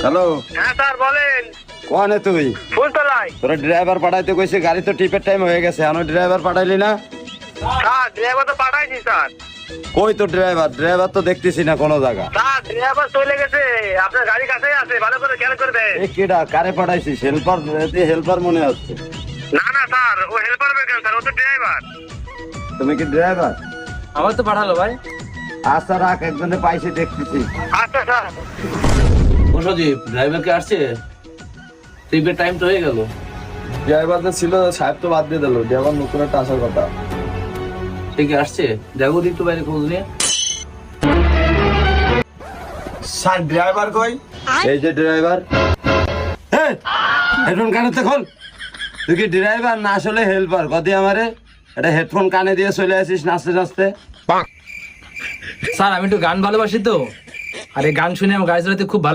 Hello, হ্যাঁ sir বলেন। কোনে তুই? ফুলতলায়। তোরা ড্রাইভার পাঠাইতে কইছে, গাড়ি তো টিপের টাইম হয়ে গেছে, আমি ড্রাইভার পাঠাইলি না? স্যার ড্রাইভার তো পাঠাইছি স্যার। কই তো ড্রাইভার? ড্রাইভার তো দেখতেছি না কোনো জায়গা। স্যার ড্রাইভার চলে গেছে, আপনার গাড়ি কাছেই আছে, ভালো করে খেয়াল করবেন। এই কেডা, কারে পাঠাইছিস? হেল্পার, হেল্পার মনে হচ্ছে। না না স্যার, ও হেল্পার বেকেন স্যার, ও তো ড্রাইভার। তুমি কি ড্রাইভার? আমার তো পাঠালো ভাই। আচ্ছা রাখ, একজনে পাইছে দেখতেছি। আচ্ছা স্যার। ও সজীব, ড্রাইভার কে আসছে? ট্রিপের টাইম তো হয়ে গেল। ড্রাইভার তো ছিল, সাহেব তো বাদ দিয়ে দিল, ড্রাইভার নতুন একটা আসার কথা। সে কি আসছে? দেখো একটু বাইরে খোঁজ নিয়ে। স্যার ড্রাইভার কই? এই যে ড্রাইভার। হেডফোন কানেতে খোল। তুই কি ড্রাইভার না আসলে হেল্পার? কদি আমারে এটা হেডফোন কানে দিয়ে চলে আসিস নাচতে নাচতে। স্যার আমি একটু গান ভালোবাসি তো, আর এই গান শুনে আমার গাড়ি চালাতে খুব ভালো